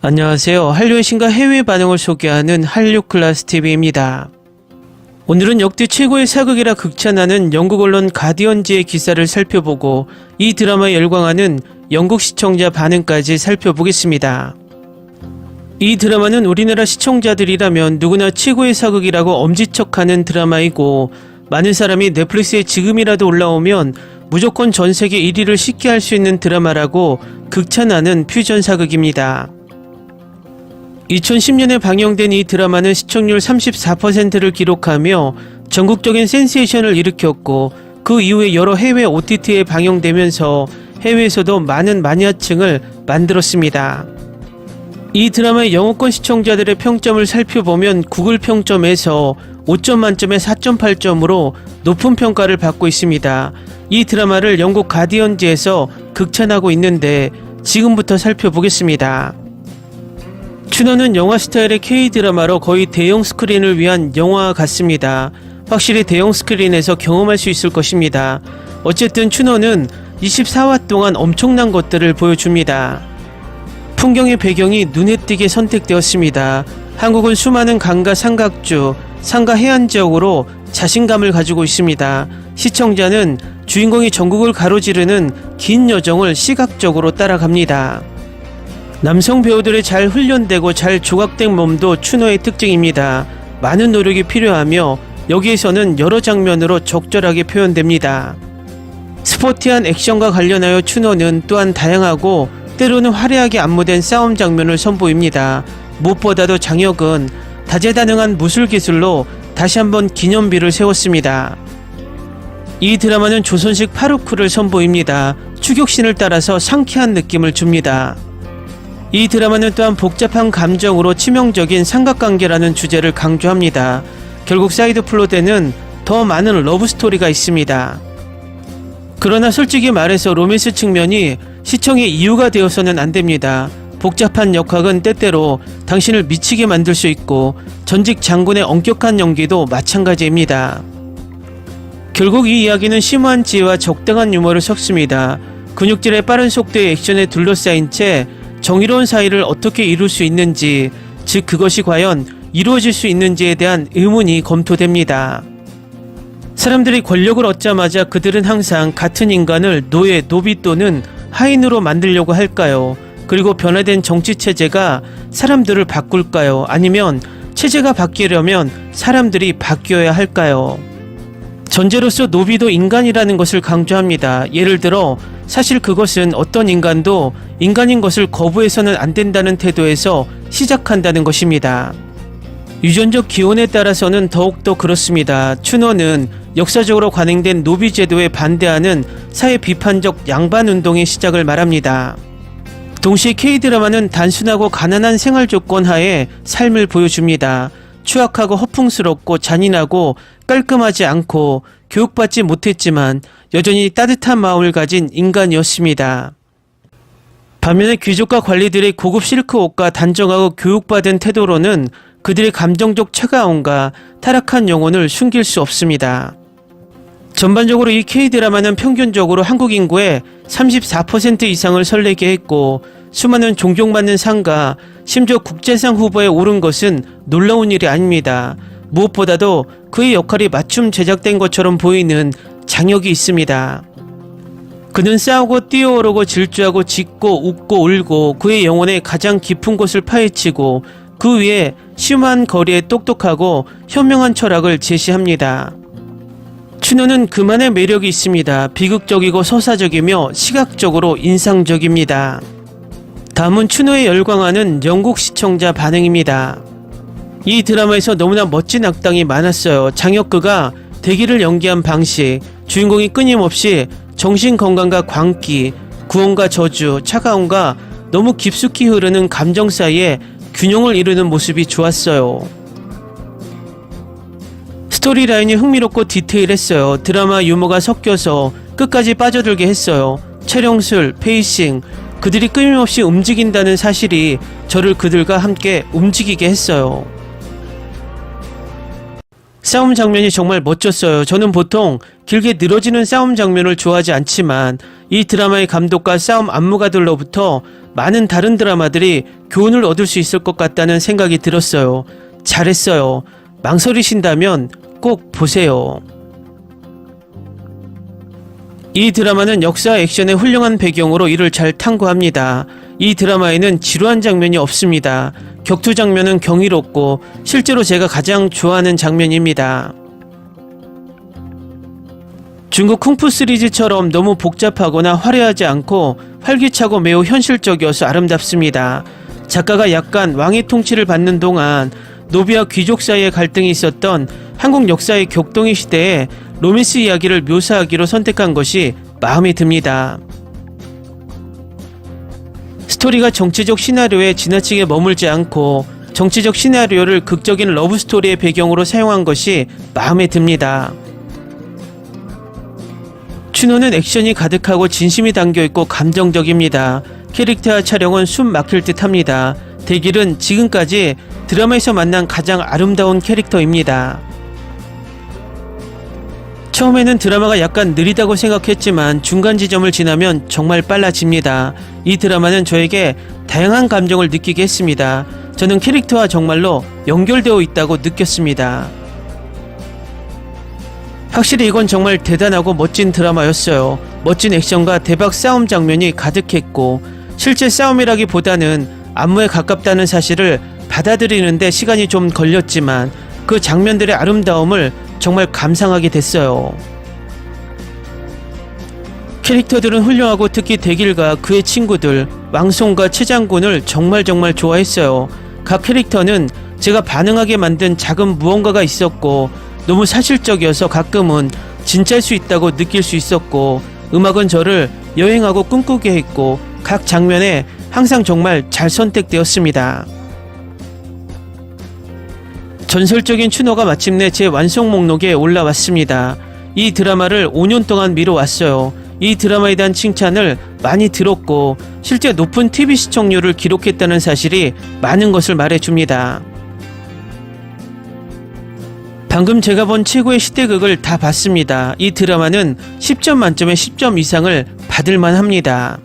안녕하세요. 한류의 신과 해외 반응을 소개하는 한류클라스TV입니다. 오늘은 역대 최고의 사극이라 극찬하는 영국 언론 가디언지의 기사를 살펴보고 이 드라마에 열광하는 영국 시청자 반응까지 살펴보겠습니다. 이 드라마는 우리나라 시청자들이라면 누구나 최고의 사극이라고 엄지척하는 드라마이고, 많은 사람이 넷플릭스에 지금이라도 올라오면 무조건 전세계 1위를 쉽게 할 수 있는 드라마라고 극찬하는 퓨전 사극입니다. 2010년에 방영된 이 드라마는 시청률 34%를 기록하며 전국적인 센세이션을 일으켰고, 그 이후에 여러 해외 OTT에 방영되면서 해외에서도 많은 마니아층을 만들었습니다. 이 드라마의 영어권 시청자들의 평점을 살펴보면 구글 평점에서 5점 만점에 4.8점으로 높은 평가를 받고 있습니다. 이 드라마를 영국 가디언지에서 극찬하고 있는데 지금부터 살펴보겠습니다. 추노는 영화 스타일의 K-드라마로 거의 대형 스크린을 위한 영화 같습니다. 확실히 대형 스크린에서 경험할 수 있을 것입니다. 어쨌든 추노는 24화 동안 엄청난 것들을 보여줍니다. 풍경의 배경이 눈에 띄게 선택되었습니다. 한국은 수많은 강과 삼각주, 산과 해안 지역으로 자신감을 가지고 있습니다. 시청자는 주인공이 전국을 가로지르는 긴 여정을 시각적으로 따라갑니다. 남성 배우들의 잘 훈련되고 잘 조각된 몸도 추노의 특징입니다. 많은 노력이 필요하며 여기에서는 여러 장면으로 적절하게 표현됩니다. 스포티한 액션과 관련하여 추노는 또한 다양하고 때로는 화려하게 안무된 싸움 장면을 선보입니다. 무엇보다도 장혁은 다재다능한 무술 기술로 다시 한번 기념비를 세웠습니다. 이 드라마는 조선식 파루크를 선보입니다. 추격신을 따라서 상쾌한 느낌을 줍니다. 이 드라마는 또한 복잡한 감정으로 치명적인 삼각관계라는 주제를 강조합니다. 결국 사이드 플롯에는 더 많은 러브스토리가 있습니다. 그러나 솔직히 말해서 로맨스 측면이 시청의 이유가 되어서는 안됩니다. 복잡한 역학은 때때로 당신을 미치게 만들 수 있고, 전직 장군의 엄격한 연기도 마찬가지입니다. 결국 이 이야기는 심오한 지혜와 적당한 유머를 섞습니다. 근육질의 빠른 속도의 액션에 둘러싸인 채 정의로운 사이를 어떻게 이룰 수 있는지, 즉 그것이 과연 이루어질 수 있는지에 대한 의문이 검토됩니다. 사람들이 권력을 얻자마자 그들은 항상 같은 인간을 노예, 노비 또는 하인으로 만들려고 할까요? 그리고 변화된 정치체제가 사람들을 바꿀까요? 아니면 체제가 바뀌려면 사람들이 바뀌어야 할까요? 전제로서 노비도 인간이라는 것을 강조합니다. 예를 들어 사실 그것은 어떤 인간도 인간인 것을 거부해서는 안 된다는 태도에서 시작한다는 것입니다. 유전적 기원에 따라서는 더욱더 그렇습니다. 추노는 역사적으로 관행된 노비 제도에 반대하는 사회 비판적 양반운동의 시작을 말합니다. 동시에 K-드라마는 단순하고 가난한 생활 조건 하에 삶을 보여줍니다. 추악하고 허풍스럽고 잔인하고 깔끔하지 않고 교육받지 못했지만 여전히 따뜻한 마음을 가진 인간이었습니다. 반면에 귀족과 관리들의 고급 실크 옷과 단정하고 교육받은 태도로는 그들의 감정적 차가움과 타락한 영혼을 숨길 수 없습니다. 전반적으로 이 K-드라마는 평균적으로 한국 인구의 34% 이상을 설레게 했고, 수많은 존경받는 상과 심지어 국제상 후보에 오른 것은 놀라운 일이 아닙니다. 무엇보다도 그의 역할이 맞춤 제작된 것처럼 보이는 장혁이 있습니다. 그는 싸우고 뛰어오르고 질주하고 짖고 웃고 울고 그의 영혼의 가장 깊은 곳을 파헤치고 그 위에 심한 거리에 똑똑하고 현명한 철학을 제시합니다. 추노는 그만의 매력이 있습니다. 비극적이고 서사적이며 시각적으로 인상적입니다. 다음은 추노에 열광하는 영국 시청자 반응입니다. 이 드라마에서 너무나 멋진 악당이 많았어요. 장혁그가 대기를 연기한 방식, 주인공이 끊임없이 정신건강과 광기, 구원과 저주, 차가움과 너무 깊숙이 흐르는 감정 사이에 균형을 이루는 모습이 좋았어요. 스토리라인이 흥미롭고 디테일했어요. 드라마 유머가 섞여서 끝까지 빠져들게 했어요. 촬영술, 페이싱, 그들이 끊임없이 움직인다는 사실이 저를 그들과 함께 움직이게 했어요. 싸움 장면이 정말 멋졌어요. 저는 보통 길게 늘어지는 싸움 장면을 좋아하지 않지만 이 드라마의 감독과 싸움 안무가들로부터 많은 다른 드라마들이 교훈을 얻을 수 있을 것 같다는 생각이 들었어요. 잘했어요. 망설이신다면 꼭 보세요. 이 드라마는 역사 액션의 훌륭한 배경으로 이를 잘 탐구합니다. 이 드라마에는 지루한 장면이 없습니다. 격투 장면은 경이롭고 실제로 제가 가장 좋아하는 장면입니다. 중국 쿵푸 시리즈처럼 너무 복잡하거나 화려하지 않고 활기차고 매우 현실적이어서 아름답습니다. 작가가 약간 왕의 통치를 받는 동안 노비와 귀족 사이의 갈등이 있었던 한국 역사의 격동의 시대에 로맨스 이야기를 묘사하기로 선택한 것이 마음에 듭니다. 스토리가 정치적 시나리오에 지나치게 머물지 않고 정치적 시나리오를 극적인 러브스토리의 배경으로 사용한 것이 마음에 듭니다. 춘호는 액션이 가득하고 진심이 담겨있고 감정적입니다. 캐릭터와 촬영은 숨 막힐 듯 합니다. 대길은 지금까지 드라마에서 만난 가장 아름다운 캐릭터입니다. 처음에는 드라마가 약간 느리다고 생각했지만 중간 지점을 지나면 정말 빨라집니다. 이 드라마는 저에게 다양한 감정을 느끼게 했습니다. 저는 캐릭터와 정말로 연결되어 있다고 느꼈습니다. 확실히 이건 정말 대단하고 멋진 드라마였어요. 멋진 액션과 대박 싸움 장면이 가득했고 실제 싸움이라기보다는 안무에 가깝다는 사실을 받아들이는데 시간이 좀 걸렸지만 그 장면들의 아름다움을 정말 감상하게 됐어요. 캐릭터들은 훌륭하고 특히 대길과 그의 친구들 왕송과 최장군을 정말 좋아했어요. 각 캐릭터는 제가 반응하게 만든 작은 무언가가 있었고 너무 사실적이어서 가끔은 진짜일 수 있다고 느낄 수 있었고 음악은 저를 여행하고 꿈꾸게 했고 각 장면에 항상 정말 잘 선택되었습니다. 전설적인 춘호가 마침내 제 완성 목록에 올라왔습니다. 이 드라마를 5년 동안 미뤄왔어요. 이 드라마에 대한 칭찬을 많이 들었고 실제 높은 TV 시청률을 기록했다는 사실이 많은 것을 말해줍니다. 방금 제가 본 최고의 시대극을 다 봤습니다. 이 드라마는 10점 만점에 10점 이상을 받을만 합니다.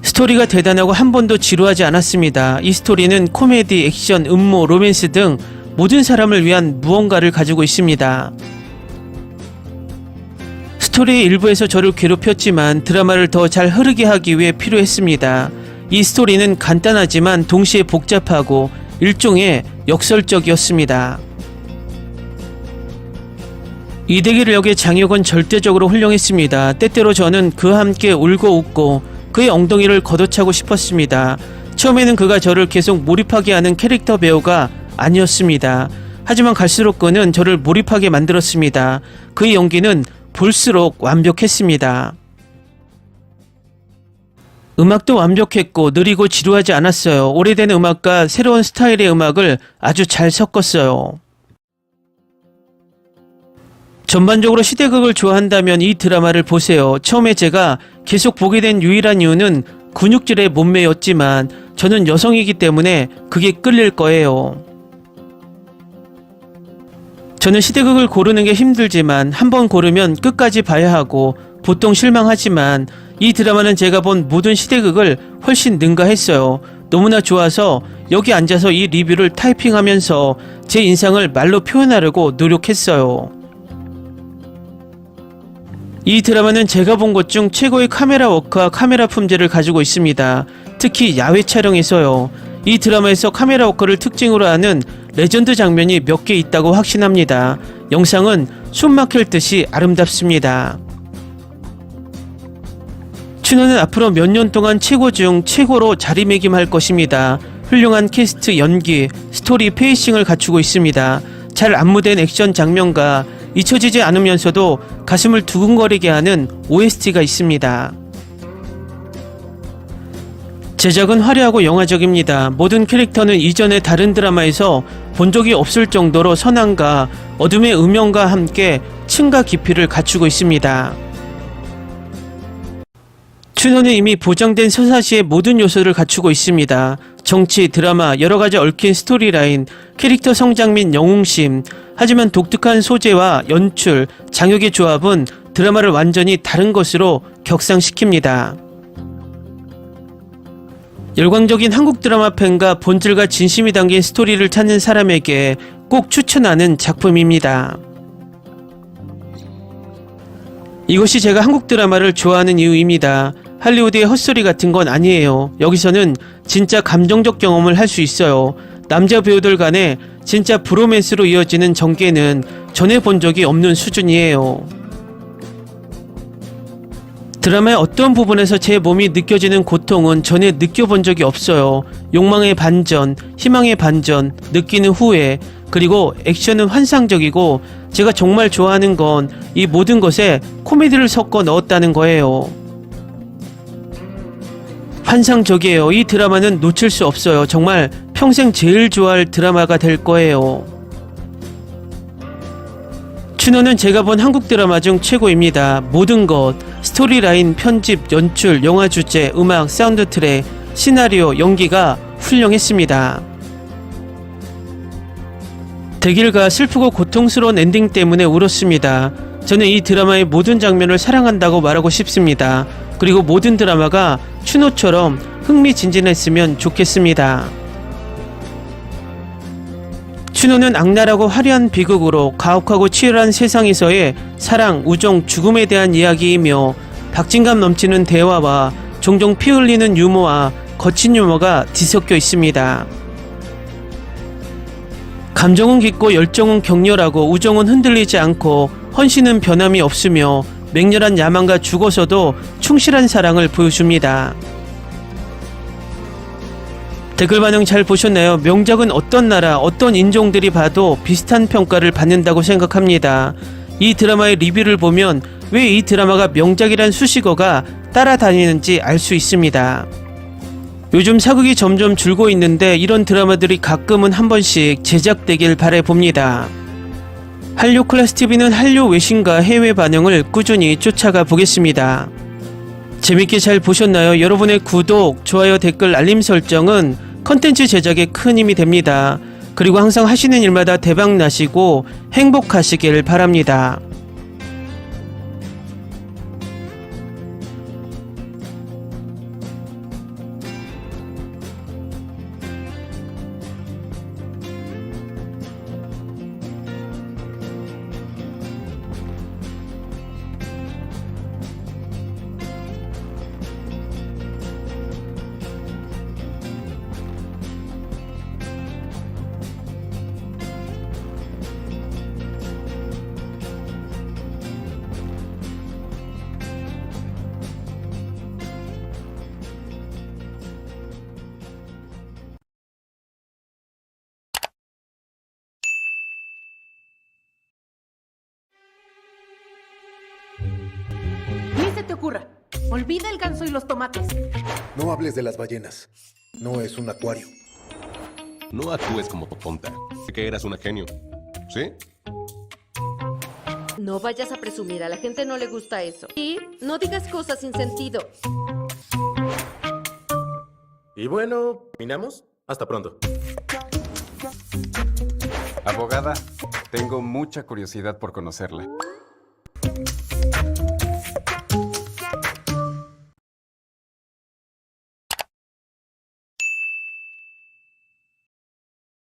스토리가 대단하고 한 번도 지루하지 않았습니다. 이 스토리는 코미디, 액션, 음모, 로맨스 등 모든 사람을 위한 무언가를 가지고 있습니다. 스토리의 일부에서 저를 괴롭혔지만 드라마를 더 잘 흐르게 하기 위해 필요했습니다. 이 스토리는 간단하지만 동시에 복잡하고 일종의 역설적이었습니다. 이대길 역의 장혁은 절대적으로 훌륭했습니다. 때때로 저는 그와 함께 울고 웃고 그의 엉덩이를 걷어차고 싶었습니다. 처음에는 그가 저를 계속 몰입하게 하는 캐릭터 배우가 아니었습니다. 하지만 갈수록 그는 저를 몰입하게 만들었습니다. 그의 연기는 볼수록 완벽했습니다. 음악도 완벽했고 느리고 지루하지 않았어요. 오래된 음악과 새로운 스타일의 음악을 아주 잘 섞었어요. 전반적으로 시대극을 좋아한다면 이 드라마를 보세요. 처음에 제가 계속 보게 된 유일한 이유는 근육질의 몸매였지만 저는 여성이기 때문에 그게 끌릴 거예요. 저는 시대극을 고르는 게 힘들지만 한번 고르면 끝까지 봐야 하고 보통 실망하지만 이 드라마는 제가 본 모든 시대극을 훨씬 능가했어요. 너무나 좋아서 여기 앉아서 이 리뷰를 타이핑하면서 제 인상을 말로 표현하려고 노력했어요. 이 드라마는 제가 본 것 중 최고의 카메라 워크와 카메라 품질을 가지고 있습니다. 특히 야외 촬영에서요. 이 드라마에서 카메라 워크를 특징으로 하는 레전드 장면이 몇 개 있다고 확신합니다. 영상은 숨 막힐 듯이 아름답습니다. 춘호는 앞으로 몇 년 동안 최고 중 최고로 자리매김할 것입니다. 훌륭한 캐스트, 연기, 스토리, 페이싱을 갖추고 있습니다. 잘 안무된 액션 장면과 잊혀지지 않으면서도 가슴을 두근거리게 하는 OST가 있습니다. 제작은 화려하고 영화적입니다. 모든 캐릭터는 이전의 다른 드라마에서 본 적이 없을 정도로 선함과 어둠의 음영과 함께 층과 깊이를 갖추고 있습니다. 춘호는 이미 보장된 서사시의 모든 요소를 갖추고 있습니다. 정치, 드라마, 여러가지 얽힌 스토리라인, 캐릭터 성장 및 영웅심. 하지만 독특한 소재와 연출, 장혁의 조합은 드라마를 완전히 다른 것으로 격상시킵니다. 열광적인 한국 드라마 팬과 본질과 진심이 담긴 스토리를 찾는 사람에게 꼭 추천하는 작품입니다. 이것이 제가 한국 드라마를 좋아하는 이유입니다. 할리우드의 헛소리 같은 건 아니에요. 여기서는 진짜 감정적 경험을 할 수 있어요. 남자 배우들 간에 진짜 브로맨스로 이어지는 전개는 전에 본 적이 없는 수준이에요. 드라마의 어떤 부분에서 제 몸이 느껴지는 고통은 전에 느껴본 적이 없어요. 욕망의 반전, 희망의 반전, 느끼는 후회, 그리고 액션은 환상적이고 제가 정말 좋아하는 건 이 모든 것에 코미디를 섞어 넣었다는 거예요. 환상적이에요. 이 드라마는 놓칠 수 없어요. 정말 평생 제일 좋아할 드라마가 될 거예요. 춘호는 제가 본 한국 드라마 중 최고입니다. 모든 것, 스토리라인, 편집, 연출, 영화 주제, 음악, 사운드 트랙, 시나리오, 연기가 훌륭했습니다. 대길과 슬프고 고통스러운 엔딩 때문에 울었습니다. 저는 이 드라마의 모든 장면을 사랑한다고 말하고 싶습니다. 그리고 모든 드라마가 춘호처럼 흥미진진했으면 좋겠습니다. 춘호는 악랄하고 화려한 비극으로 가혹하고 치열한 세상에서의 사랑, 우정, 죽음에 대한 이야기이며 박진감 넘치는 대화와 종종 피 흘리는 유머와 거친 유머가 뒤섞여 있습니다. 감정은 깊고 열정은 격렬하고 우정은 흔들리지 않고 헌신은 변함이 없으며 맹렬한 야망과 죽어서도 충실한 사랑을 보여줍니다. 댓글 반응 잘 보셨나요? 명작은 어떤 나라, 어떤 인종들이 봐도 비슷한 평가를 받는다고 생각합니다. 이 드라마의 리뷰를 보면 왜 이 드라마가 명작이란 수식어가 따라다니는지 알 수 있습니다. 요즘 사극이 점점 줄고 있는데 이런 드라마들이 가끔은 한 번씩 제작되길 바라봅니다. 한류 클래스TV는 한류 외신과 해외 반영을 꾸준히 쫓아가 보겠습니다. 재밌게 잘 보셨나요? 여러분의 구독, 좋아요, 댓글, 알림 설정은 컨텐츠 제작에 큰 힘이 됩니다. 그리고 항상 하시는 일마다 대박 나시고 행복하시길 바랍니다. Ni se te ocurra. Olvida el ganso y los tomates. No hables de las ballenas. No es un acuario. No actúes como tonta. Sé que eras una genio. ¿Sí? No vayas a presumir, a la gente no le gusta eso. Y no digas cosas sin sentido. Y bueno, ¿terminamos? Hasta pronto. Abogada, tengo mucha curiosidad por conocerla.